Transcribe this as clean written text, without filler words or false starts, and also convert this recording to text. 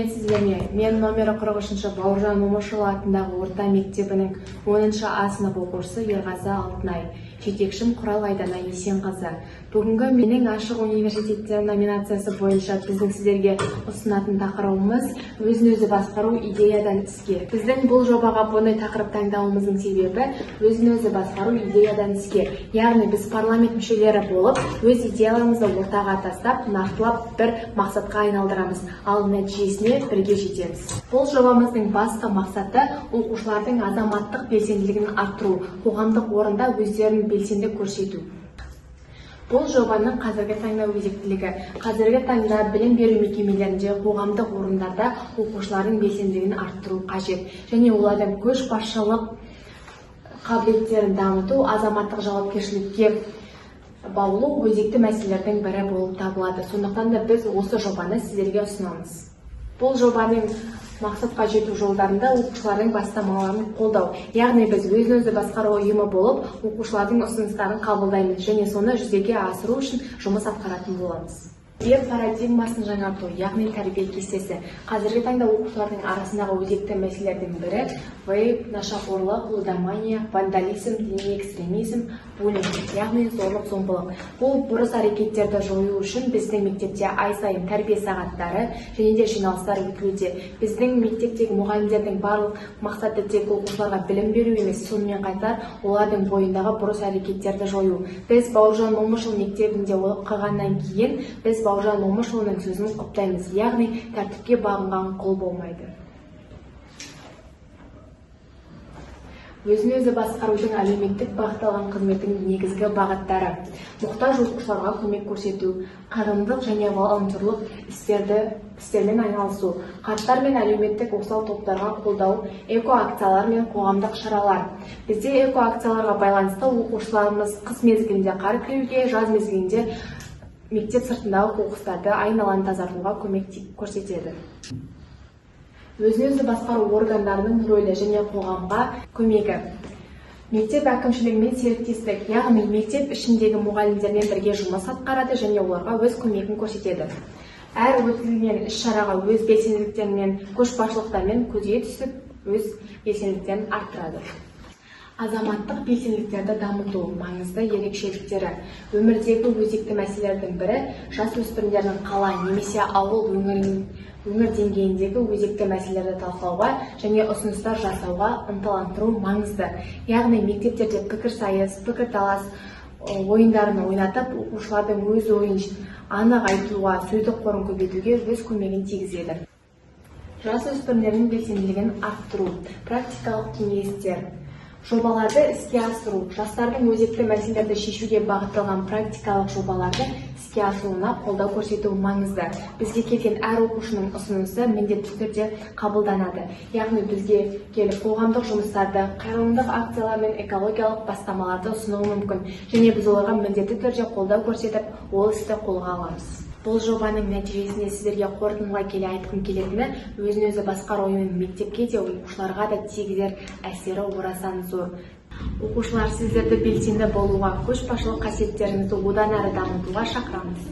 сәлеметсіздер ме? Мен номері 43 Бауыржан Момышұлы атындағы орта мектебінің 10 А сынып оқушысы Ерғазы Алтынай. Жетекшім Құрал Айдана Есенқызы. Бүгінгі менің ашық университеттер номинациясы бойынша біздің сіздерге ұсынатын тақырыбымыз өзін-өзі басқару идеядан іске. Біздің бұл жобаға бұндай тақырып таңдауымыздың себебі өзін-өзі басқару идеядан іске. Яғни біз парламент мүшелері болып, өз идеяларымызды ортаға тастап, нақтылап бір мақсатқа айналдырамыз, ал нәтижесіне бірге жетеміз. Бұл жобамыздың басты мақсаты оқушылардың азаматтық белсенділігін арттыру, қоғамдық орында өздерін белсенді көрсету. Бұл жобаның қазіргі таңда өзектілігі. Қазіргі таңда білім беру мекемелерінде, қоғамдық орындарда оқушылардың белсенділігін арттыру қажет. Және олардың көшбасшылық қабілеттерін дамыту, азаматтық жауапкершілікке баулу өзекті мәселелердің бірі болып табылады. Сондықтан да біз осы жобаны сіздерге ұсынамыз. Бұл жобаның мақсатқа жету жолдарында оқушылардың бастамаларын қолдау. Яғни біз өзін-өзі басқару ұйымы болып, оқушылардың ұсыныстарын қабылдаймыз және соны жүзеге асыру үшін жұмыс атқаратын боламыз. Ер парадигмасын жаңарту, яғни тәрбие кестесі. Қазіргі таңда оқушылардың арасындағы өзекті мәселелердің бірі вейп, нашақорлық, лудомания, вандализм, діни экстремизм, буллинг, яғни зорлық-зомбылық. Бұл бұрыс әрекеттерді жою үшін біздің мектепте ай сайын тәрбие сағаттары және де жиналыстар өтілуде. Біздің мектептегі мұғалімдердің барлық мақсаты тек оқушыларға білім беру емес, сонымен қатар олардың бойындағы бұрыс әрекеттерді жою. Біз Бауыржан Момышұлы мектебінде оқығаннан кейін біз Бауыржан Момышұлының сөзін құптаймыз, яғни тәртіпке бағынған құл болмайды. Өзін-өзі басқарудың әлеуметтік бағытталған қызметінің негізгі бағыттары: мұқтаж оқушыларға көмек көрсету, қайырымдылық және волонтерлік істермен айналысу, қарттар мен әлеуметтік осал топтарға қолдау, эко-акциялар мен қоғамдық шаралар. Бізде эко-акцияларға байланысты оқушыларымыз қыс мезгілінде қар күреуге, жаз мезгілінде мектеп сыртындағы қоқыстарды айналаны тазартуға көмек көрсетеді. Өзін-өзі басқару органдарының рөлі және қоғамға көмегі. Мектеп әкімшілігімен серіктестік, яғни мектеп ішіндегі мұғалімдермен бірге жұмыс атқарады және оларға өз көмегін көрсетеді. Әр өткізілген іс-шараға өз белсенділіктерімен, көшбасшылықтармен көзге түсіп, өз белсенділіктерін арттырады. Азаматтық белсенділіктерді дамыту маңызды ерекшеліктері. Өмірдегі өзекті мәселелердің бірі жасөспірімдердің қала немесе ауыл өңір деңгейіндегі өзекті мәселелерді талқылауға және ұсыныстар жасауға ынталандыру маңызды. Яғни мектептерде пікірсайыс, пікірталас ойындарын ойнатып, оқушылардың өз ойын анық айтуға, сөздік қорын көбейтуге өз көмегін тигізеді. Жасөспірімдердің белсенділігін арттыру, практикалық кеңестер. Жобаларды іске асыру, жастардың өзекті мәселелерді шешуге бағытталған практикалық жобаларды іске асыруына қолдау көрсету маңызды. Бізге келген әр оқушының ұсынысы міндетті түрде қабылданады. Яғни бізге келіп қоғамдық жұмыстарды, қайырымдылық акциялар мен экологиялық бастамаларды ұсынуы мүмкін. Және біз оларға міндетті түрде қолдау көрсетіп, ол істі қолға аламыз. Бұл жобаның нәтижесіне сіздерге қорытындылай келе айтқым келетіні, өзін-өзі басқару ұйымының мектепке де, оқушыларға да тигізер әсері орасан зор. Оқушылар, сіздерді белсенді болуға, көшбасшылық қасиеттеріңізді одан әрі дамытуға шақырамыз.